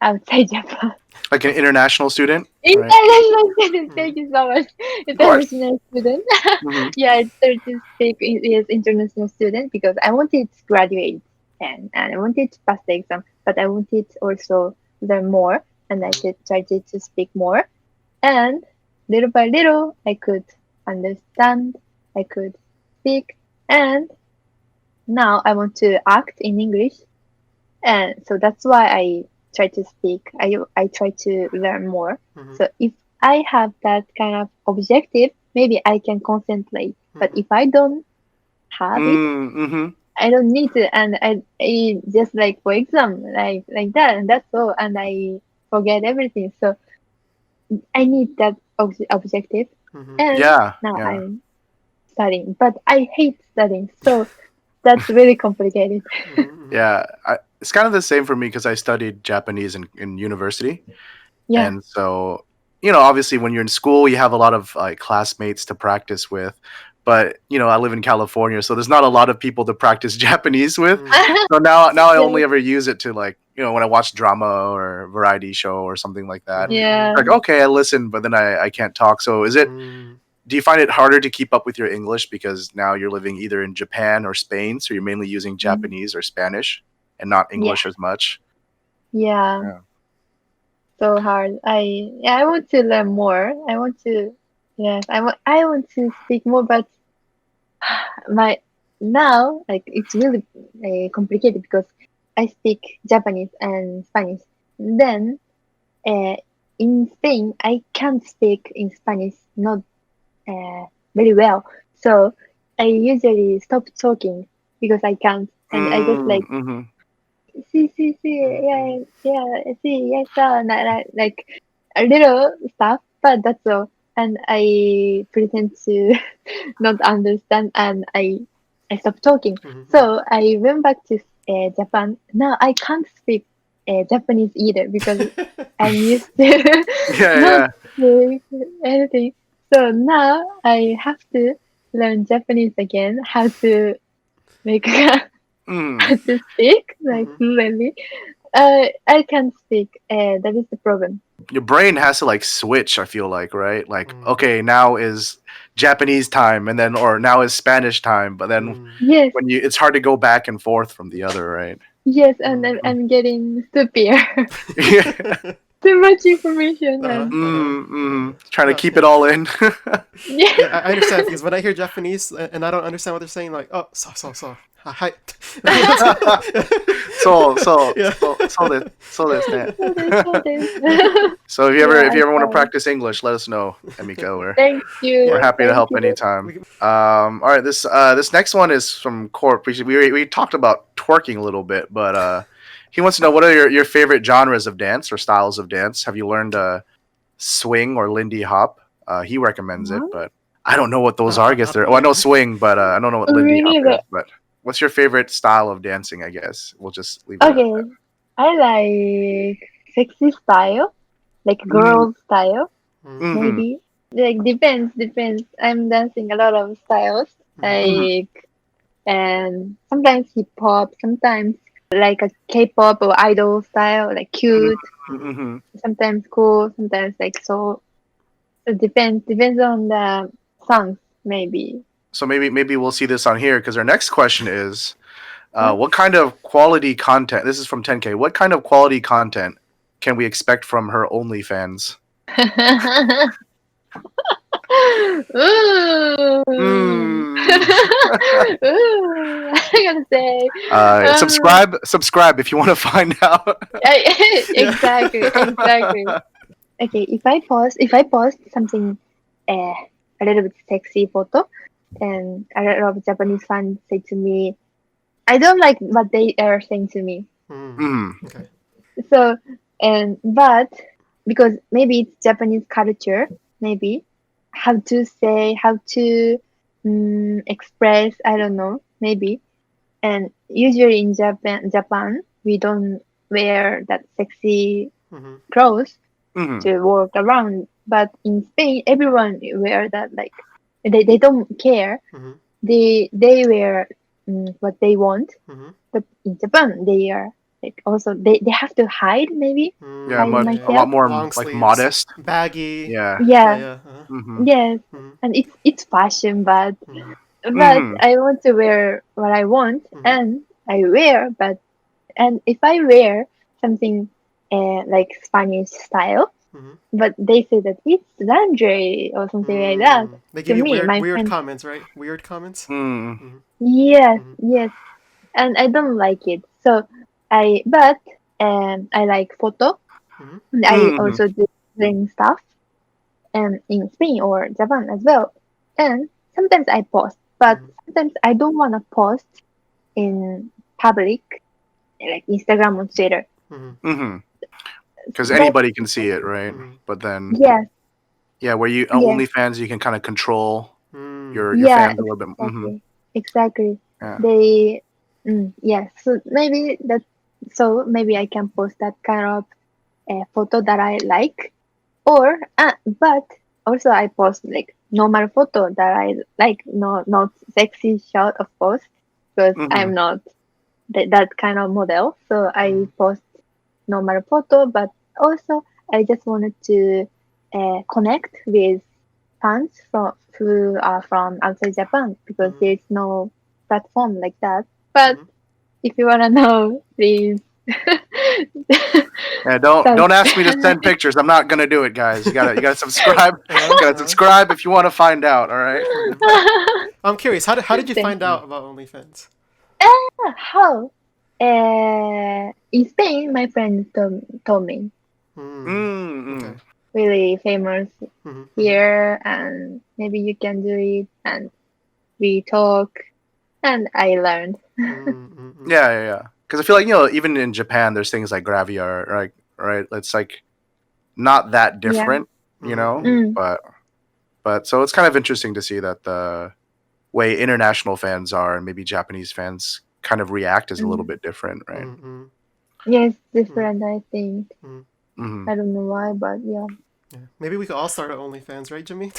Speaker 2: outside Japan.
Speaker 1: Like an international student, right?
Speaker 2: International student,
Speaker 3: Mhm.
Speaker 2: thank you so much.
Speaker 1: Of course.
Speaker 2: International student.
Speaker 1: Mhm.
Speaker 2: Yeah, I started to speak with international student because I wanted to graduate, and I wanted to pass the exam, but I wanted also learn more, and I
Speaker 3: Mhm.
Speaker 2: started to speak more. And little by little, I could understand, I could speak, and now I want to act in English, and so that's why I try to speak. I try to learn more.
Speaker 3: Mhm.
Speaker 2: So if I have that kind of objective, maybe I can concentrate. But
Speaker 3: Mhm.
Speaker 2: if I don't have it,
Speaker 1: Mm, mhm.
Speaker 2: I don't need to, and I just like for exam, like that, and that's all, and I forget everything. So I need that objective,
Speaker 3: Mhm.
Speaker 2: and
Speaker 1: Yeah,
Speaker 2: now
Speaker 1: yeah.
Speaker 2: I'm studying, but I hate studying, so that's really complicated.
Speaker 3: Mhm.
Speaker 1: Yeah, it's kind of the same for me because I studied Japanese in university,
Speaker 2: Yeah.
Speaker 1: and so obviously, when you're in school, you have a lot of like classmates to practice with. But I live in California, so there's not a lot of people to practice Japanese with.
Speaker 3: Mhm.
Speaker 1: So now I
Speaker 2: Yeah.
Speaker 1: only ever use it to like when I watch drama or variety show or something like that.
Speaker 2: Yeah.
Speaker 1: Like okay, I listen, but then I can't talk. So
Speaker 3: Mhm.
Speaker 1: do you find it harder to keep up with your English because now you're living either in Japan or Spain, so you're mainly using
Speaker 2: Mm.
Speaker 1: Japanese or Spanish and not
Speaker 2: Yeah.
Speaker 1: English as much?
Speaker 2: Yeah.
Speaker 1: Yeah.
Speaker 2: So hard. I want to learn more. I want to yes, I want to speak more, but my now like it's really complicated because I speak Japanese and Spanish. Then uh, in Spain I can't speak in Spanish not uh, very well. So I usually stop talking because I can't, and I just
Speaker 1: Mm,
Speaker 2: like
Speaker 1: mm-hmm.
Speaker 2: see,
Speaker 3: Mhm.
Speaker 2: yeah, see, yes, like a little stuff, but that's all. And I pretend to not understand, and I stopped talking.
Speaker 3: Mhm.
Speaker 2: So I went back to Japan. Now I can't speak Japanese either because I'm used to
Speaker 1: Yeah,
Speaker 2: not
Speaker 1: yeah.
Speaker 2: speak anything. So now I have to learn Japanese again, how to make
Speaker 1: Mm.
Speaker 2: to speak like
Speaker 3: Mhm.
Speaker 2: fluently. I can speak. That is the problem.
Speaker 1: Your brain has to like switch, I feel like, right? Like,
Speaker 3: Mhm.
Speaker 1: okay, now is Japanese time and then or now is Spanish time, but then
Speaker 3: Mhm.
Speaker 2: Yes,
Speaker 1: when it's hard to go back and forth from the other, right?
Speaker 2: yes, and
Speaker 3: Mhm.
Speaker 2: I'm getting stupider.
Speaker 1: Yeah.
Speaker 2: too much information.
Speaker 1: Trying to keep it all in.
Speaker 2: Yeah.
Speaker 3: Yeah, I understand because when I hear Japanese and I don't understand what they're saying, like, oh, so, hi. Yeah.
Speaker 1: So if you
Speaker 2: Yeah,
Speaker 1: ever want to
Speaker 2: I
Speaker 1: practice English, let us know, Emika.
Speaker 2: Thank you.
Speaker 1: We're happy to
Speaker 2: Thank
Speaker 1: help
Speaker 2: you.
Speaker 1: anytime. All right, this next one is from Corp. We talked about twerking a little bit, but he wants to know what are your favorite genres of dance or styles of dance. Have you learned swing or Lindy Hop? He recommends it,
Speaker 2: What?
Speaker 1: but I don't know what those are. I guess
Speaker 3: Not
Speaker 1: they're. I know
Speaker 3: familiar.
Speaker 1: swing, but I don't know what
Speaker 2: Oh,
Speaker 1: Lindy Hop
Speaker 2: really?
Speaker 1: is. But what's your favorite style of dancing? I guess we'll just leave it at
Speaker 2: Okay. I like sexy style, like
Speaker 1: that.
Speaker 2: girl style,
Speaker 1: Mm-hmm.
Speaker 2: maybe. Like depends. I'm dancing a lot of styles,
Speaker 1: Mm-hmm.
Speaker 2: like and sometimes hip hop, sometimes like a K-pop or idol style, like cute,
Speaker 1: Mm-hmm.
Speaker 2: sometimes cool, sometimes like so. It depends on the songs, maybe.
Speaker 1: So maybe we'll see this on here because our next question is,
Speaker 2: What?
Speaker 1: what kind of quality content? This is from 10K. What kind of quality content can we expect from her OnlyFans?
Speaker 2: Ooh.
Speaker 1: Mm.
Speaker 2: Ooh. I gotta say,
Speaker 1: Subscribe if you want to find out.
Speaker 3: Yeah.
Speaker 2: exactly. Okay, if I post something, uh, a little bit sexy photo, and a lot of Japanese fans say to me, I don't like what they are saying to me.
Speaker 1: Mm.
Speaker 3: Okay.
Speaker 2: So, but because maybe it's Japanese culture, maybe how to express, I don't know, maybe. And usually in Japan, we don't wear that sexy
Speaker 3: Mm-hmm.
Speaker 2: clothes
Speaker 1: Mm.
Speaker 2: to walk around. But in Spain, everyone wear that, like they don't care.
Speaker 3: Mm-hmm.
Speaker 2: They wear what they want.
Speaker 3: Mm-hmm.
Speaker 2: But in Japan, they are like also they have to hide, maybe
Speaker 1: Yeah,
Speaker 2: hide
Speaker 3: Yeah,
Speaker 1: a
Speaker 3: yeah.
Speaker 1: lot
Speaker 2: myself.
Speaker 1: more
Speaker 3: Long
Speaker 1: like
Speaker 3: sleeves,
Speaker 1: modest.
Speaker 3: baggy.
Speaker 1: Yeah.
Speaker 3: Yeah,
Speaker 2: Yeah,
Speaker 3: yeah.
Speaker 1: Mm-hmm.
Speaker 2: yes,
Speaker 3: Mm-hmm.
Speaker 2: and it's fashion,
Speaker 3: Mm-hmm.
Speaker 2: but
Speaker 1: Mm-hmm.
Speaker 2: I want to wear what I want,
Speaker 3: Mm-hmm.
Speaker 2: and I wear. But and if I wear something like Spanish style,
Speaker 3: Mm-hmm.
Speaker 2: but they say that it's lingerie or something like that.
Speaker 3: They give
Speaker 2: To
Speaker 3: you
Speaker 2: me, my
Speaker 3: weird
Speaker 2: friend,
Speaker 3: comments, right? Weird comments.
Speaker 1: Mm.
Speaker 3: Mm-hmm.
Speaker 2: yes,
Speaker 3: Mm-hmm.
Speaker 2: yes, and I don't like it. So but I like photo.
Speaker 3: Mm-hmm.
Speaker 2: And I
Speaker 1: Mm.
Speaker 2: also do doing stuff in Spain or Japan as well. And sometimes I post, but
Speaker 3: Mm-hmm.
Speaker 2: sometimes I don't want to post in public, like Instagram or Twitter.
Speaker 3: Mm-hmm.
Speaker 1: Mm-hmm. Because
Speaker 2: But
Speaker 1: anybody can see it, right?
Speaker 3: Mm-hmm.
Speaker 1: But then,
Speaker 2: yes,
Speaker 1: yeah, where you
Speaker 2: yes,
Speaker 1: OnlyFans, you can kind of control
Speaker 3: Mm-hmm.
Speaker 1: your
Speaker 2: yeah,
Speaker 1: fans a little bit. Mm-hmm.
Speaker 2: exactly.
Speaker 1: Yeah.
Speaker 2: They, yes. So maybe that. So maybe I can post that kind of photo that I like, or but also I post like normal photo that I like, no, not sexy shot, of course, because
Speaker 1: Mm-hmm.
Speaker 2: I'm not that kind of model. So I post normal photo, but also I just wanted to connect with fans who are from outside Japan because
Speaker 3: Mm-hmm.
Speaker 2: there's no platform like that. But
Speaker 3: Mm-hmm.
Speaker 2: if you wanna know, please.
Speaker 1: Yeah,
Speaker 2: So,
Speaker 1: don't ask me to send pictures. I'm not gonna do it, guys. You gotta subscribe.
Speaker 3: Uh-huh.
Speaker 1: You gotta
Speaker 3: Uh-huh.
Speaker 1: subscribe if you want to find out. All right.
Speaker 3: I'm curious. How did you
Speaker 2: thank
Speaker 3: find out about OnlyFans?
Speaker 2: how? In Spain, my friend told me
Speaker 3: Mm. Okay.
Speaker 1: Mm-hmm.
Speaker 2: really famous
Speaker 3: Mm-hmm. Mm-hmm.
Speaker 2: here, and maybe you can do it. And we talk, and I learned.
Speaker 3: Mm-hmm.
Speaker 1: Yeah, yeah, yeah. Because I feel like even in Japan, there's things like gravy art, right. It's like not that
Speaker 2: Yeah.
Speaker 1: different,
Speaker 3: Mm-hmm.
Speaker 2: Mm.
Speaker 1: but so it's kind of interesting to see that the way international fans are and maybe Japanese fans kind of react is a little
Speaker 2: Mm.
Speaker 1: bit different, right?
Speaker 3: Mm-hmm.
Speaker 2: Yes,
Speaker 3: Mm-hmm.
Speaker 2: different. I think.
Speaker 3: Mm-hmm.
Speaker 1: Hmm.
Speaker 2: I don't know why, but yeah.
Speaker 3: Yeah. Maybe we could all start our OnlyFans, right, Jimmy?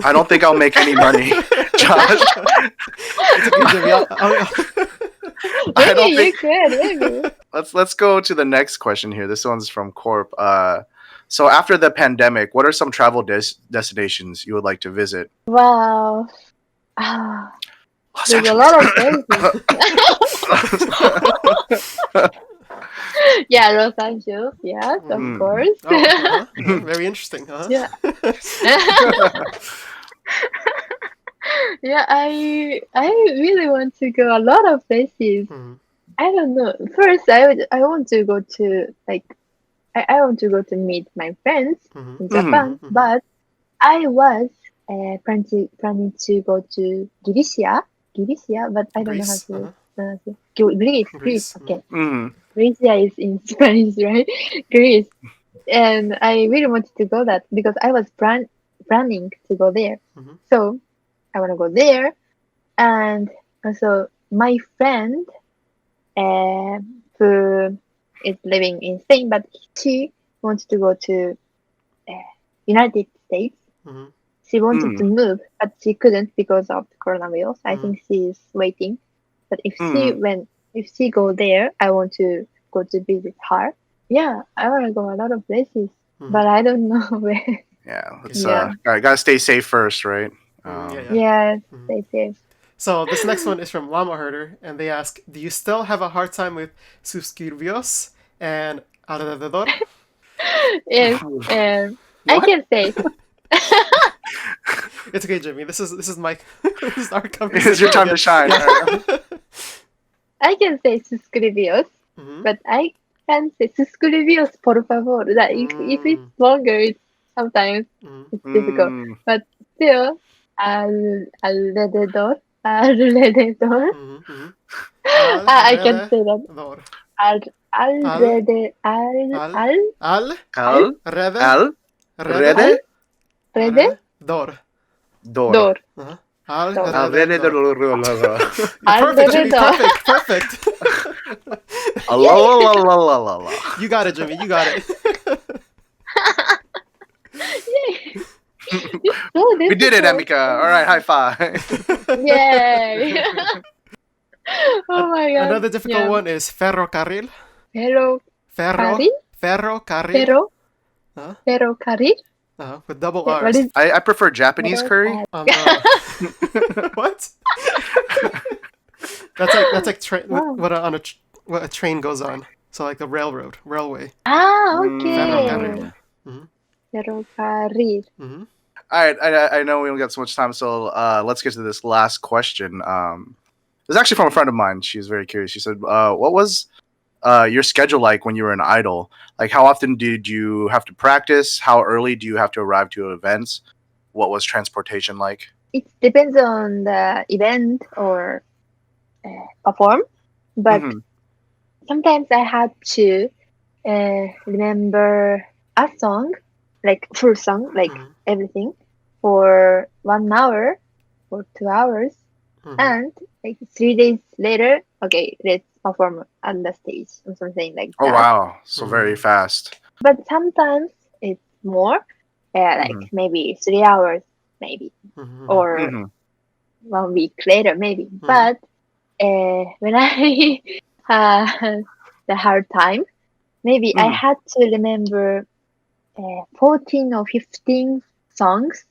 Speaker 1: I don't think I'll make any money, Josh.
Speaker 3: It's okay, Jimmy.
Speaker 1: I
Speaker 2: Maybe
Speaker 1: don't think.
Speaker 2: you could. Maybe.
Speaker 1: Let's go to the next question here. This one's from Corp. So after the pandemic, what are some travel destinations you would like to visit?
Speaker 2: Wow. Ah,
Speaker 1: Los
Speaker 2: there's a
Speaker 1: Angeles.
Speaker 2: lot of places. Yeah, Los Angeles. Yes, of
Speaker 3: Mm.
Speaker 2: course.
Speaker 3: Oh, uh-huh. Yeah, very interesting, huh?
Speaker 2: Yeah. Yeah, I really want to go a lot of places.
Speaker 3: Mhm.
Speaker 2: I don't know. First, I want to go to like I want to go to meet my friends
Speaker 3: Mhm.
Speaker 2: in
Speaker 1: Mhm.
Speaker 2: Japan,
Speaker 3: Mhm.
Speaker 2: but I was planning to go to Galicia, but I don't know how
Speaker 3: Greece.
Speaker 2: to
Speaker 3: Uh-huh.
Speaker 2: pronounce it. Greece.
Speaker 3: Greece.
Speaker 2: Okay,
Speaker 1: Mhm.
Speaker 2: Galicia is in Spanish, right? Greece, and I really wanted to go that because I was planning to go there.
Speaker 3: Mhm.
Speaker 2: So I want to go there, and also my friend uh, who is living in Spain, but she wants to go to uh, United States.
Speaker 3: Mhm.
Speaker 2: She wanted to
Speaker 1: Mhm.
Speaker 2: move, but she couldn't because of the coronavirus. I
Speaker 3: Mhm.
Speaker 2: think she is waiting. But
Speaker 1: Mhm.
Speaker 2: if she go there, I want to go to visit her. Yeah, I want to go a lot of places,
Speaker 3: Mhm.
Speaker 2: but I don't know where.
Speaker 1: Yeah, let's
Speaker 2: Yeah,
Speaker 1: gotta stay safe first, right?
Speaker 3: Mhm. Yeah, yeah.
Speaker 2: yeah,
Speaker 3: Mhm.
Speaker 2: stay safe.
Speaker 3: So this next one is from Llama Herder, and they ask, "Do you still have a hard time with suscribios and alrededor?"
Speaker 2: Yes, and I
Speaker 1: What?
Speaker 2: can say
Speaker 3: It's okay, Jimmy. This is my this is our
Speaker 1: It's your
Speaker 3: conversation
Speaker 1: time to
Speaker 3: again.
Speaker 1: shine. All right.
Speaker 3: Yeah.
Speaker 2: I can say suscribios,
Speaker 3: Mhm.
Speaker 2: but I can say suscribios por favor. That if it's
Speaker 3: Mm.
Speaker 2: longer, it's sometimes
Speaker 3: Mhm.
Speaker 2: it's difficult.
Speaker 1: Mm.
Speaker 2: But still, alrededor, alrededor.
Speaker 3: Mhm. Mhm.
Speaker 2: I can say that.
Speaker 3: Alrededor.
Speaker 2: Al,
Speaker 3: Al al
Speaker 2: al,
Speaker 3: al
Speaker 2: al,
Speaker 1: Al,
Speaker 3: rede
Speaker 1: al,
Speaker 3: rede
Speaker 1: rede,
Speaker 2: alrededor.
Speaker 3: dor.
Speaker 1: dor.
Speaker 3: Uh-huh.
Speaker 2: Dor.
Speaker 3: Alrededor.
Speaker 1: Alrededor.
Speaker 3: Perfect, Jimmy.
Speaker 2: Alrededor.
Speaker 3: Perfect. Perfect.
Speaker 2: Yay!
Speaker 1: Alalalalala.
Speaker 3: You got it, Jimmy. You got it.
Speaker 2: Yay! It's so
Speaker 1: We did it,
Speaker 2: difficult.
Speaker 1: Emika. All right, high five.
Speaker 2: Yay! Oh my god.
Speaker 3: Another difficult
Speaker 2: Yeah.
Speaker 3: one is ferrocarril.
Speaker 2: Ferro
Speaker 3: Ferro.
Speaker 2: Carril?
Speaker 3: Ferrocarril.
Speaker 2: Ferro?
Speaker 3: Uh-huh.
Speaker 2: Ferro Carril?
Speaker 3: With double
Speaker 2: What
Speaker 3: R's.
Speaker 2: is
Speaker 1: I prefer Japanese
Speaker 2: Ferro
Speaker 1: curry.
Speaker 2: Carril?
Speaker 3: No. What? That's like
Speaker 2: Wow.
Speaker 3: what a train goes on. So like the railway.
Speaker 2: Ah,
Speaker 3: Ferrocarril.
Speaker 2: okay.
Speaker 1: Mm.
Speaker 3: Mm-hmm.
Speaker 2: Ferro Carril.
Speaker 3: Mm-hmm.
Speaker 1: All right, I know we don't got so much time, so let's get to this last question. This is actually from a friend of mine. She's very curious. She said, "What was your schedule like when you were an idol? Like, how often did you have to practice? How early do you have to arrive to events? What was transportation like?"
Speaker 2: It depends on the event or perform, but
Speaker 1: Mm-hmm.
Speaker 2: sometimes I had to remember a song, like full song, like
Speaker 3: Mm-hmm.
Speaker 2: everything, for 1 hour or 2 hours,
Speaker 3: Mm-hmm.
Speaker 2: and like 3 days later, okay, let's perform on the stage or something like
Speaker 1: Oh
Speaker 2: that.
Speaker 1: wow, so very
Speaker 3: Mm-hmm.
Speaker 1: fast.
Speaker 2: But sometimes it's more, like
Speaker 1: Mm-hmm.
Speaker 2: maybe 3 hours, maybe,
Speaker 3: Mm-hmm.
Speaker 2: or
Speaker 1: Mm-hmm.
Speaker 2: 1 week later, maybe.
Speaker 3: Mm-hmm.
Speaker 2: But when I had the hard time, maybe I
Speaker 1: Mm-hmm.
Speaker 2: had to remember 14 or 15 songs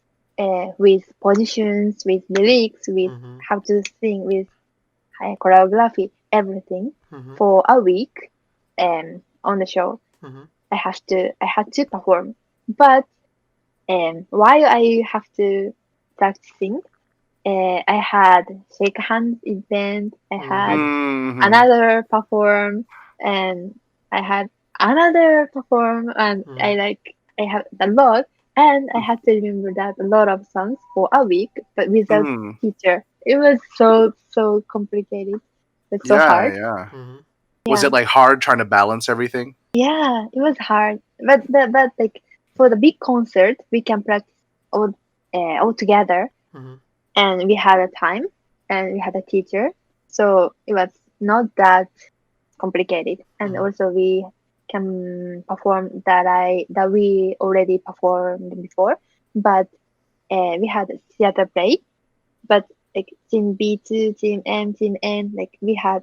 Speaker 2: with positions, with lyrics, with
Speaker 3: Mm-hmm.
Speaker 2: how to sing, with choreography, everything
Speaker 3: Mm-hmm.
Speaker 2: for a week on the show.
Speaker 3: Mm-hmm.
Speaker 2: I had to perform. But while I have to practicing, I had shake hands event. I had
Speaker 1: Mm-hmm.
Speaker 2: another perform, and I had another perform, and
Speaker 3: Mm-hmm.
Speaker 2: I have a lot, and I had to remember that a lot of songs for a week, but without
Speaker 1: Mm-hmm.
Speaker 2: teacher. It was so complicated. It's so
Speaker 1: Yeah,
Speaker 2: hard.
Speaker 1: yeah.
Speaker 3: Mm-hmm.
Speaker 1: Was
Speaker 2: Yeah,
Speaker 1: it like hard trying to balance everything?
Speaker 2: yeah, it was hard. But like for the big concert, we can practice all together,
Speaker 3: Mm-hmm.
Speaker 2: and we had a time, and we had a teacher, so it was not that complicated. And
Speaker 3: Mm-hmm.
Speaker 2: also we can perform that we already performed before, but we had a theater play, but like team B2, team M, team N, like we had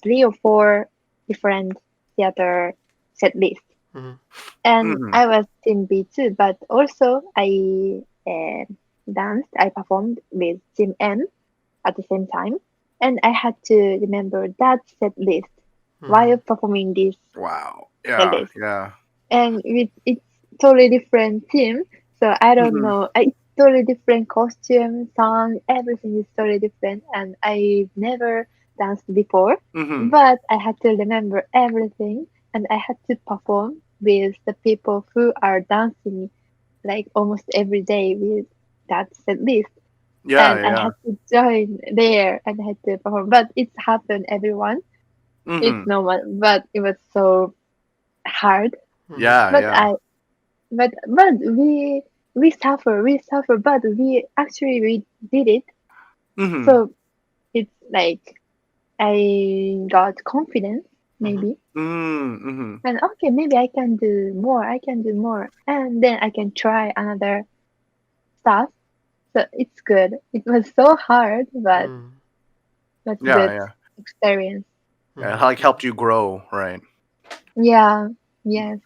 Speaker 2: 3 or 4 different theater set list,
Speaker 3: Mm-hmm.
Speaker 2: and
Speaker 1: Mm-hmm.
Speaker 2: I was team B2, but also I uh, I performed with team M at the same time, and I had to remember that set list while performing this
Speaker 1: Wow. Yeah.
Speaker 2: release.
Speaker 1: Yeah.
Speaker 2: And it's totally different team. So I don't
Speaker 1: Mhm.
Speaker 2: know. It's totally different costume, song, everything is totally different. And I've never danced before,
Speaker 1: Mhm.
Speaker 2: but I had to remember everything, and I had to perform with the people who are dancing like almost every day with that set list.
Speaker 1: Yeah.
Speaker 2: And I
Speaker 1: Yeah.
Speaker 2: had to join there and I had to perform. But it's happened everyone. It's
Speaker 1: Mhm.
Speaker 2: normal, but it was so hard.
Speaker 1: Yeah.
Speaker 2: But
Speaker 1: Yeah.
Speaker 2: I but we suffer, but we did it.
Speaker 1: Mhm.
Speaker 2: So it's like I got confidence
Speaker 3: Mhm.
Speaker 2: maybe,
Speaker 1: Mhm.
Speaker 2: and okay, maybe I can do more, and then I can try another stuff. So it's good. It was so hard, but
Speaker 3: Mhm.
Speaker 2: that's
Speaker 1: Yeah.
Speaker 2: good
Speaker 1: Yeah.
Speaker 2: experience.
Speaker 1: Yeah. It
Speaker 3: Mhm.
Speaker 1: like helped you grow, right?
Speaker 2: Yeah. Yes.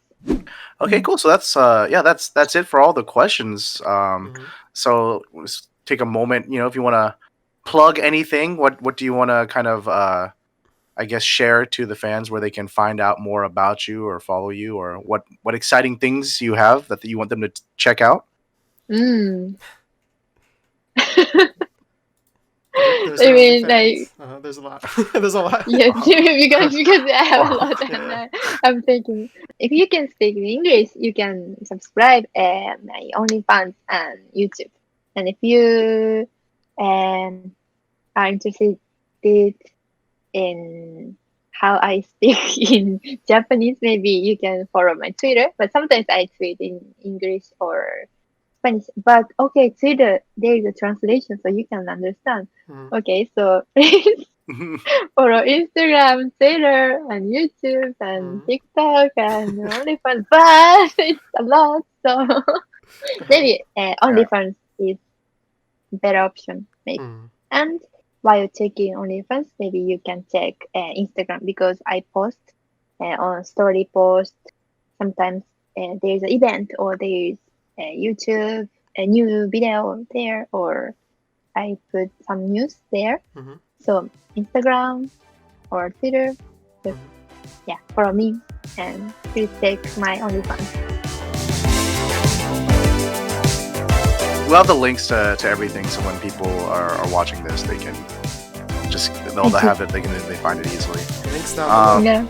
Speaker 1: Okay,
Speaker 2: Mm.
Speaker 1: cool. So that's yeah, that's it for all the questions.
Speaker 3: Mhm.
Speaker 1: So let's take a moment. If you want to plug anything, what do you want to kind of I guess share to the fans where they can find out more about you or follow you, or what exciting things you have that you want them to check out?
Speaker 2: Mm.
Speaker 3: There's the
Speaker 2: I mean, like,
Speaker 3: OnlyFans. There's a lot. There's a lot.
Speaker 2: yes, because I have a
Speaker 1: Wow.
Speaker 2: lot, and I'm thinking if you can speak in English, you can subscribe my OnlyFans and YouTube. And if you um are interested in how I speak in Japanese, maybe you can follow my Twitter. But sometimes I tweet in English or Spanish. But okay, Twitter, there is a translation so you can understand.
Speaker 3: Mhm.
Speaker 2: Okay, so please follow Instagram, Twitter, and YouTube, and
Speaker 3: Mhm.
Speaker 2: TikTok, and OnlyFans. But it's a lot, so
Speaker 3: Uh-huh.
Speaker 2: maybe
Speaker 1: Yeah.
Speaker 2: OnlyFans is better option, maybe.
Speaker 3: Mhm.
Speaker 2: And while checking OnlyFans, maybe you can check Instagram because I post on story post. Sometimes there's an event or there's YouTube a new video there, or I put some news there.
Speaker 3: Mhm.
Speaker 2: So Instagram or Twitter, just
Speaker 3: Mhm.
Speaker 2: yeah, follow me and please check my OnlyFans.
Speaker 1: We'll have the links to everything, so when people are watching this, they can just they'll have it. They find it easily.
Speaker 3: Links down below.
Speaker 1: Um,
Speaker 2: Yeah.